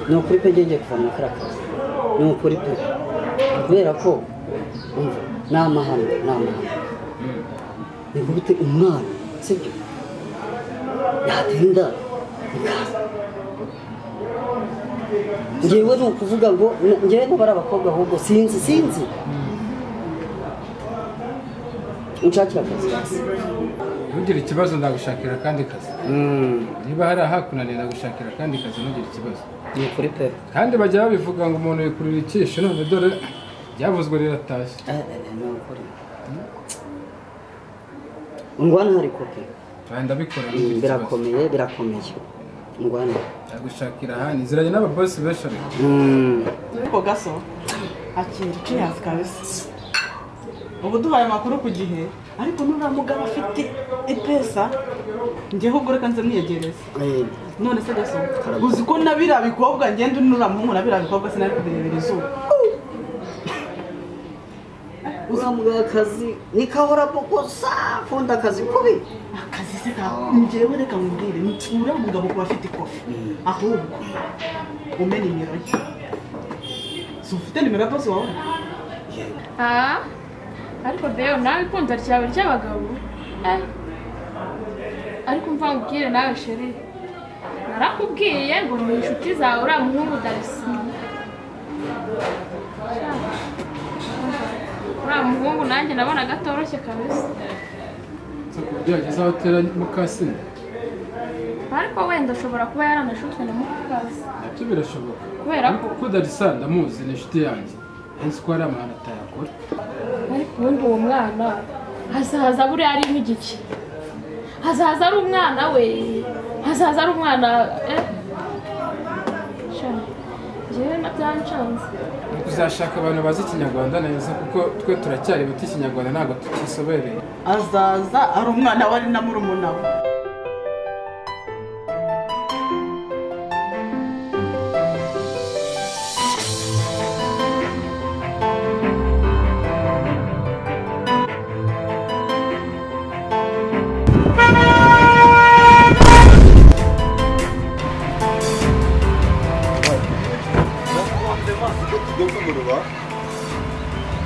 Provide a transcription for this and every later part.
ni ukuri pe ngiye kuva mu karakazi ni ukuri pe kubera ko ni amahano ni gute umwana sibyo yatinda ikaza ngewe ni ukuvuga ngo ngewe n'abari abakobwa ahubwo sinzi unshakira akazi hasi ntugire ikibazo ndagushakira kandi kazi niba hari ahakunaniye ndagushakira kandi kazi ntugire ikibazo ni ukuri pe kandi bajya babivuga ngo umuntu yikurira ikisho none dore byavuzwe riratashye ni ukuri ungwana hari kope ndabikora birakomeye ungwana ndagushakira ahandi ziranye n'ababosi benshi ariko gaso akira ikiyazi kabisa ubu duhaye amakuru ku gihe ariko nuriya mugabo afite ipesa njyewe ubwo reka nze mwiyegereza none se gaso uzi ko nabira bikobwa ngende nuriya muhungu nabira bikobwa sinari kubirebera izuba uzamuga akazi nikahora gusa akunda akazi kubi akazi se njyewe reka nkubwire uriya mugabo kuba afite ikofi ahubwo umena nimero ye si ufite nimero ya bosi wawe ariko rero nawe ikunda ryawe ry'abagabo ariko mva nkubwire nawe sheri narakubwiye ngo ni inshuti zawe uriya muhungu Darisina uriya muhungu nanjye nabonaga atoroshye kabisa byageze aho atera mukasine ariko wenda ashobora kuba yaranashutswe na mukasi nabyo birashoboka kubera ko Darisina ndamuzi ni inshuti yanjye nzi ko hari amahano atayakora ariko ubundi uwo mwana hazaza buriya ari nk'igiki hazaza ari umwana we hazaza ari umwana njyewe nabyancanze uzashaka abantu bazi ikinyarwanda neza kuko twe turacyari bato ikinyarwanda ntabwo tukisobereye azaza ari umwana wari na murumuna we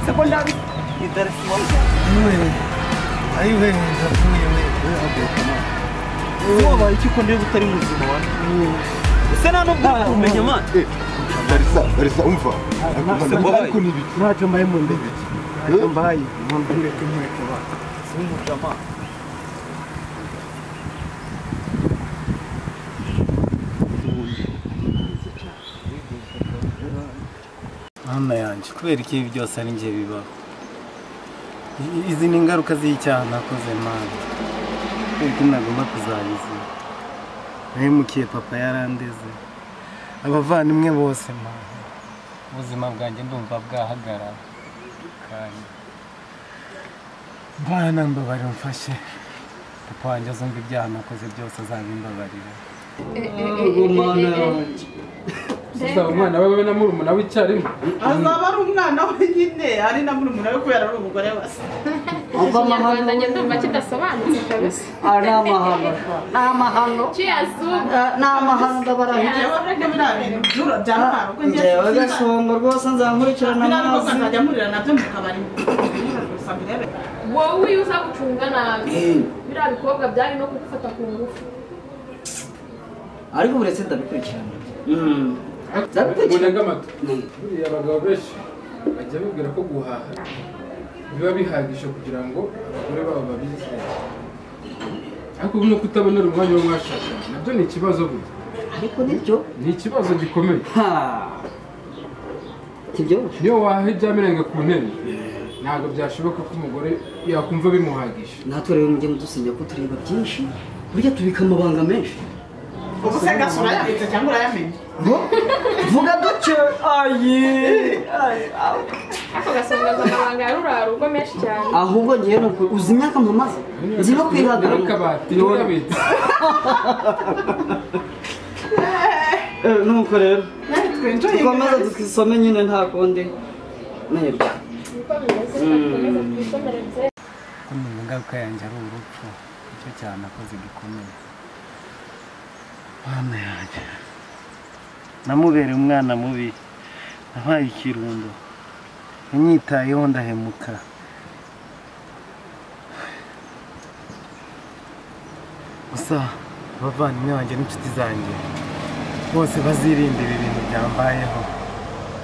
Sekolah kita semua. Ayo ndavuye we agokama. Uwo bayiki ko ndebe utari muzima wa. Ese nano bwumenya man. Darisa umva. Ariko nibi. Ntacyo mbaye mu ndebe. Ntacyo mbaye mu ndebe kumweka ba. Sumujama. Mama yanjye kubera iki byose ari ngiye bibaho. Izi ni ingaruka z'icyaha nakoze mama. Kuko nagomba kuzabizi. Nahemukiye papa yarandeze. Abavandimwe bose mama. Ubuzima bwanjye ndumva bwahagarara. Kandi Bana mbabarira umfashe. Papa wanjye azumva ibyaha nakoze byose azabimbabarira. Mana Sasa umwana wewe na murumuna w'icyarimwe. azaba ari umwana we nyine ari na murumuna we kubera ari umugore wase Ikinyarwanda njye ndumva kidasobanutse kabisa. ari amahano n'amahano n'amahano ndabarahiye njyewe gasongo rwose nzankurikirana amazi nzajya murira nabyo mu kabari Wowe iyo uza gucunga nabi biriya bikobwa byari no kugufata ku ngufu. ariko buretse ndabikurikirana Ubunega amato. Buriya abagabo benshi bajya bibwira ko guhaha biba bihagije kugira ngo abagore babo babizere. Ariko no kutabonera umwanya wo mwashakana nabyo ni ikibazo burya. ariko nibyo Ni ikibazo gikomeye. ibyo Niyo waha ibyamirenge ku ntebe ntabwo byashoboka ko umugore yakumva bimuhagije. natwe rero mujye mudusinya ko tureba byinshi burya tubika amabanga menshi ubu se gasura yabitse cyangwa urayamenye vuga duce Ako gasongaza amabanga ya rurarugo menshi cyane. ahubwo ngewe nuko uzi imyaka mpamaze nzi no kwihagarara Akabati yabitse. nuko rero twinjiye dukomeze dusome nyine nta kundi nibyo Uko bimeze dukomeze twikomereze. ko mu ngaruka yanjye ari urupfu icyo cyane akoze gikomeye mwana yanjye namubereye umwana mubi nabaye ikirundo yanyitayeho ndahemuka gusa abavandimwe banjye n'inshuti zanjye bose bazirinda ibi bintu byambayeho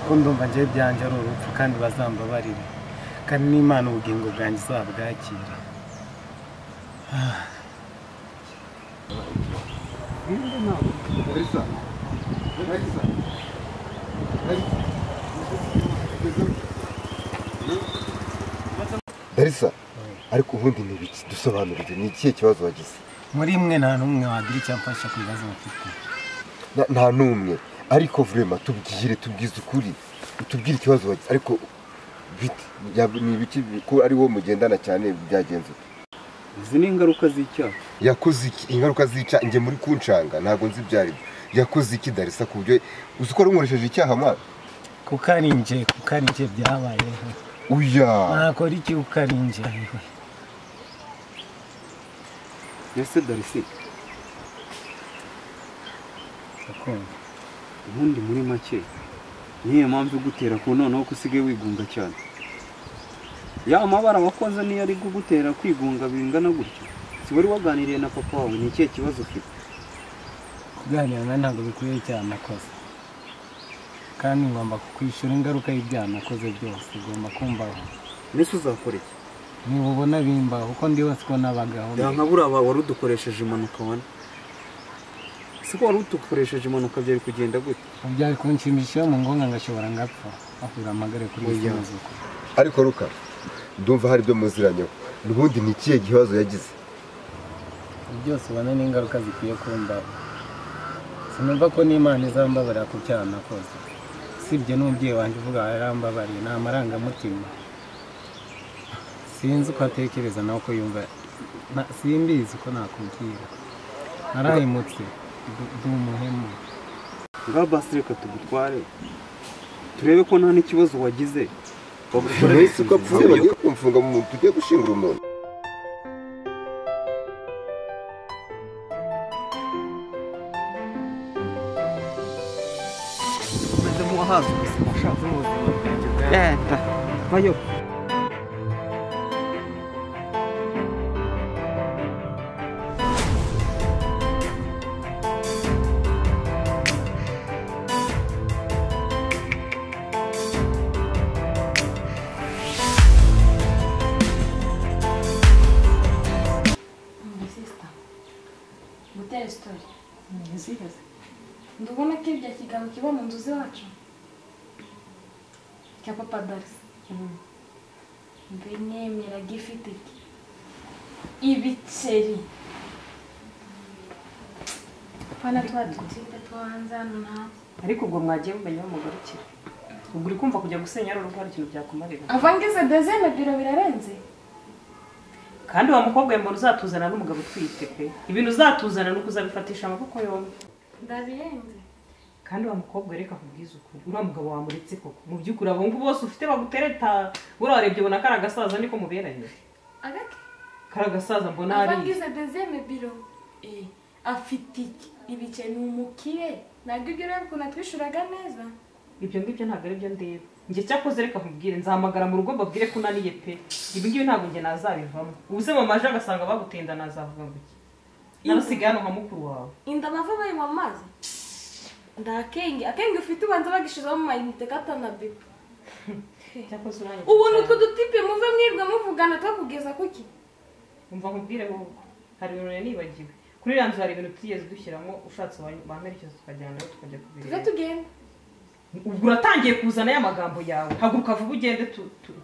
ko ndumva njyewe byanjye ari urupfu kandi bazambabarire kandi n'Imana ubugingo bwanjye izabwakira Darisa ariko ubundi ni ibiki dusobanurire ni ikihe kibazo wagize muri mwe nta n'umwe wagira icyo amfasha ku bibazo bafite nta n'umwe ariko vrema tubwire tubwize ukuri utubwire ikibazo wagize ariko bite ni ibiki ko ari wo mugendana cyane byagenze izi ni ingaruka z'icyaha yakoze iki ingaruka z'icyaha njye muri kuncanga ntabwo nzi ibyari yakoze iki Darisa ku buryo uzi ko runkoresheje icyaha mwana kuko ari nje byabayeho uya nakora iki kuko ari nje ese Darisi akumva ubundi muri make niyo mpamvu igutera ku noneho ko usigaye wigunga cyane ya amabara wakoze niyo ari kugutera kwigunga bingana gutyo si wari waganiriye na papa wawe ni ikihe kibazo ufite kuganira nawe ntabwo bikwiye cyane nakoze kandi ngomba kukwishyura ingaruka y'ibyaha nakoze byose ugomba kumvaho mbese uzakora iki niba ubona bimbaho kuko ndi wese ko nabagaho nka buriya wari udukoresheje impanuka wane si ko wari udukoresheje impanuka byari kugenda gute byari kunshimisha iyo mu ngonga ngashobora ngapfa ahura amagare kuri iyi muzuko ariko ruka ndumva hari ibyo muziranyeho n'ubundi ni ikihe gihazo yagize byose ubona n'ingaruka zikwiye kumbaho sinumva ko n'Imana izambabarira ku cyaha nakoze sibye n'umubyeyi wanjye uvuga yarambabariye ni amarangamutima sinzi uko atekereza nawe uko yumva simbizi uko nakubwira narahimutse ndi umuhemu ngaho basi reka tugutware turebe ko nta n'ikibazo wagize wese uko apfuye bagiye kumfunga mu muntu ugiye gushingura umuntu umeze nk'uwahaze ubuzima ushaje n'ubuzima bwanjye vayo Gutera story. Ndubona ko ibyo kigabo kiba mu nzu z'iwacu. Cya papa Darcy. Mbenyemera gifite iki? Ibiceri. Fana twatutipe twanzana na. Ariko ubwo mwagiye mumenya umugarukira. Ubwo uri kumva kujya gusenya ari urugo hari ikintu byakumarira. Avangize dezeme biro birarenze. Kandi wa mukobwa mbona uzatuzana n'umugabo utwite pe. Ibintu uzatuzana nuko uzabifatisha amaboko yombi. Ndabirenze. kandi wa mukobwa reka kubwiza ukuri uriya mugabo wamuretse koko mu by'ukuri abahungu bose ufite bagutereta uriya warebye ubona kari agasaza niko muberanye agake kari agasaza mbona ari avangize deuxième biro afite iki ibice ni umukire ntabwo ibyo rero ukuntu atwishyuraga neza ibyo ngibyo ntabwo ari byo ndeba njye cyakoze reka nkubwire nzahamagara mu rugo mbabwire ko unaniye pe ibi ngibi ntabwo njye nazabivamo ubuze mama aje agasanga bagutinda nazavuga ngo iki narasigaye hano nka mukuru wawe inda bava bayinywa amazi akenge ufite ubanza bagishizeho mu mayinite katana bibi cyakoze uranye ubuntu utwo dutipe muve mwirwa muvugana twakugeza kuki umva nkubwire wowe hari ibintu nibagiwe kuri iriya nzu hari ibintu tutigeze dushyiramo ushatse bamperekeza tukajyana nawe tukajya kubireba tuve tugenda ubwo uratangiye kuzana ya magambo yawe haguruka vuba ugende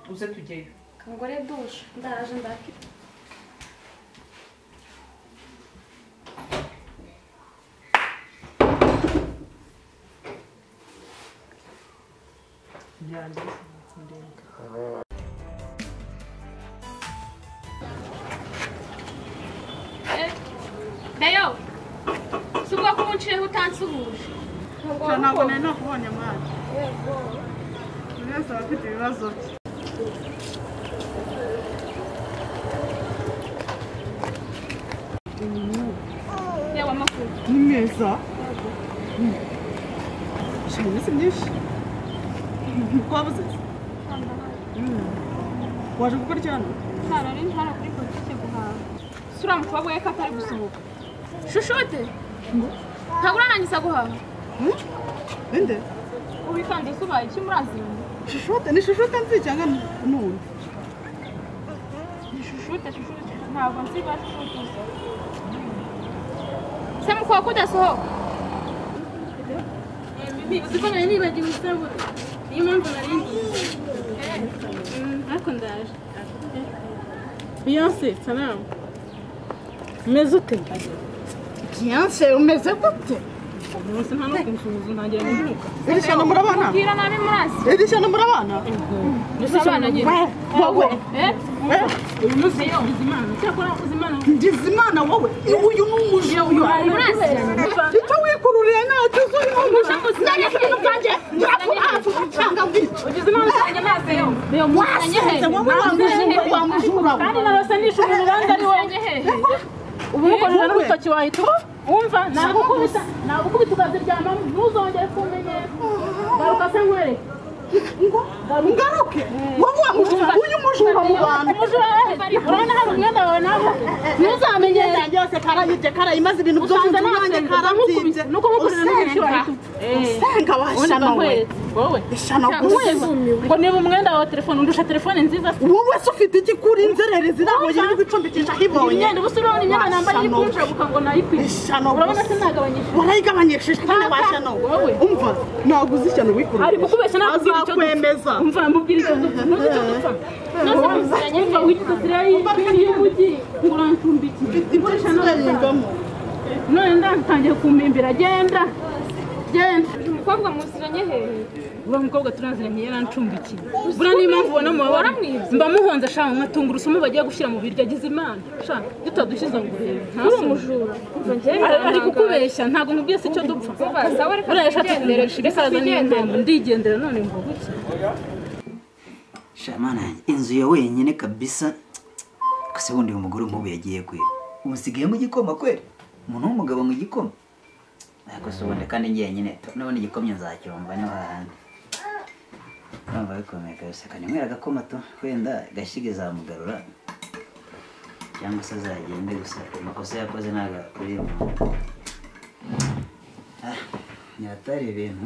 tuze tujyeyo kangore dushe ndaraje ndakira yanjye ndende Dayo subwa ko unciyeho utansuhuje ntabwo nari nakubonye mwana buri wese aba afite ibibazo bye yewe amakuru ni meza shima iminsi myinshi twabuze waje gukora iki hano nari hano kuri politike guhaha sura mukobwa we ko atari gusohoka shushote ntabwo uranangiza guhaha inde ubikanze subaye iki muraziranye shushote ni shushote nzi cyangwa n'undi ni shushote ntabwo nzi ba shushote se mukobwa udasohoka uzi ko nari nibagiwe isabune niyo mpamvu nari ngiye ariko ndaje Beyonce salamu umeze ute Beyonce umeze gute umunsi nta no kunsuhuza ntangira guhuka iri shyano murabana mbwira nabi murazi iri shyano murabana abana nyine wowe uyu munsi ngize imana cyakora uzi imana ngize imana wowe uyu ni umujura icyo wikururiye ntacyo uzurimo umujura ibintu byanjye hafi cyangwa mbica ugize imana cyane maze yo wasize wowe wamujura kandi narose nishura urubanza ari wowe ubu mukorera n'urutoki wahita wumva nagukubita ukaziryama ntuzongere kumenyera garuka se nkwereke ngaruke wowe wamujura uyu mujura mu bantu urabona hari umwenda wawe nawe ntuzamenyere byose karayibye karayimaze ibintu byose nanjye karabyimbye nuko mukorera n'urutoki wahita usenga washana wowe ishana gusa ngo niba umwenda wawe telefone undusha telefone nziza wowe se ufite iki kuri inzererezi ntabwo uri gucumbikisha hibonye imyenda ubusa urabona imyenda nambaye yikunjabuka ngo nayikwiye urabona se nagabanyije warayigabanyishije kandi washana wowe umva ntabwo uzi ishyano wikurura ari kukubeshya nakubwira icyo azakwemeza umva mubwira icyo dupfa ntuzi icyo dupfa nose muziranye umva wigeze ziriya y'umujyi ngo urancumbikire ikoresha none ndatangiye kumpimbira genda umukobwa muziranye hehe uriya mukobwa turaziranye yarancumbikiye buriya niyo mpamvu ubona mubabara mba muhonze ashaka nkatunga urusumu bagiye gushyira mu biryo agize imana shaka iyo utadushyize ngo urebe uri umujura ari kukubeshya ntabwo nkubwiye se icyo dupfa buriya yashatse kumugurisha ibisaza n'intambo ndigendera none ngo buke shamana inzu ya wenyine kabisa kase wundi umugore nk'ubu yagiye kwera usigaye mu gikoma kwera umuntu w'umugabo mu gikoma ariko se ubundi kandi ngiye nyine nabona igikomye nzacyumva no hahandi numva bikomeye kabisa kandi mwera agakoma to wenda gashyiga izamugarura cyangwa se azagende gusa amakosa yakoze ntago kuri nyatari ibintu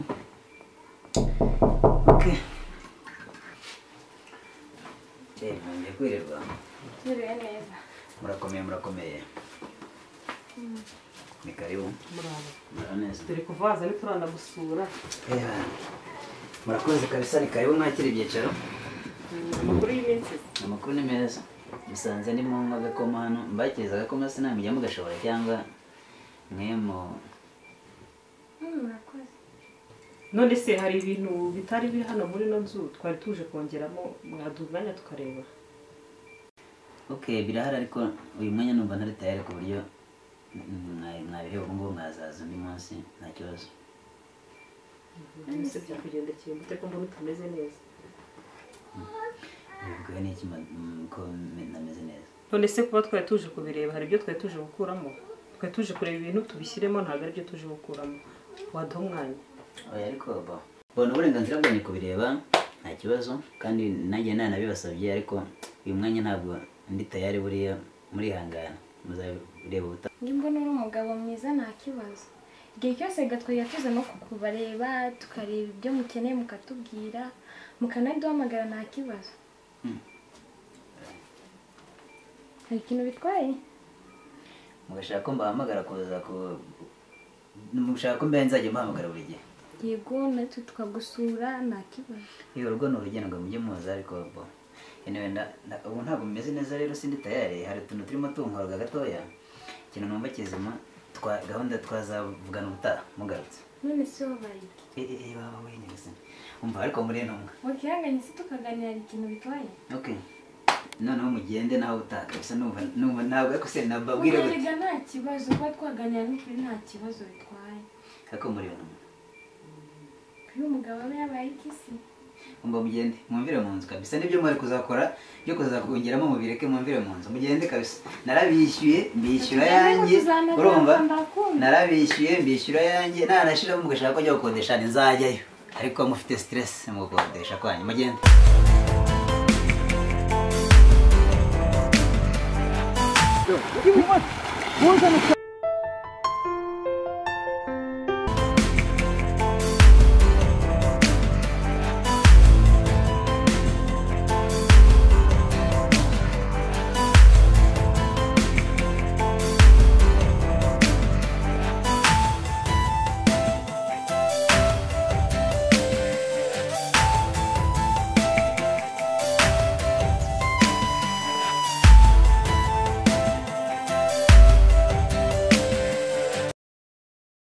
okay ngiye kwirirwa Niriwe neza murakomeye ni karibu muraneza turi kuvaza nituranda gusura murakoze kabisa ni karibu mwakira ibyicaro amakuru y'iminsi amakuru ni meza musanze ndimo nywa agakoma hano mbakiriza agakoma sinamujya mugashobora cyangwa mwemo murakoze none se hari ibintu bitari biri hano muri ino nzu twari tuje kongeramo mwaduha umwanya tukareba okay birahari ariko uyu mwanya numva ntari tayari ku buryo nabiheba ubu ngubu mwazaza undi munsi nta kibazo ese byakugendekeye mute ko mbona utameze neza ubwo ni iki ko nameze neza none se kuba twari tuje kubireba hari ibyo twari tuje gukuramo twari tuje kureba ibintu tubishyiremo ntabwo ari byo tuje gukuramo waduha umwanya oya ariko bona uburenganzira bwanyu kubireba nta kibazo kandi nanjye nanabibasabye ariko uyu mwanya ntabwo ndi tayari buriya murihangana muzabireba ubuta nimba uri umugabo mwiza nta kibazo igihe cyose gatwaya tuze no kukubareba tukareba ibyo mukeneye mukatubwira mukanaduhamagara nta kibazo hari ikintu bitwaye mugashaka ko mbahamagara kuza mushaka ko mbe nzajya mbahamagara buri gihe yego natwe tukagusura nta kibazo iyo urugo ni urugendo ngo mujye muza ariko ubu ntabwo mumeze neza rero sindi tayari hari utuntu turimo tunkoroga gatoya ikintu numva kizima gahunda twazavugana ubutaha mugarutse none se wabaye iki baba wenyine se umva ariko muri ntumwa wakihanganye se tukaganira ikintu bitwaye okay noneho mugende nawe utaka gusa numva ntabwo ariko se nababwire gute nta kibazo kuba twaganira n'ukuri nta kibazo bitwaye ariko muri ntumwa uyu mugabo aba yabaye iki se umva mugende mwumvire mu nzu kabisa nibyo mwari kuzakora byo kuzakongeramo mubireke mwumvire mu nzu mugende kabisa narabishyuye mbishyura yanjye urumva narabishyuye mbishyura yanjye nanashiramo mugashaka ko njya gukodesha nzajyayo ariko mufite stress mu gukodesha kwanyu mugende Muzana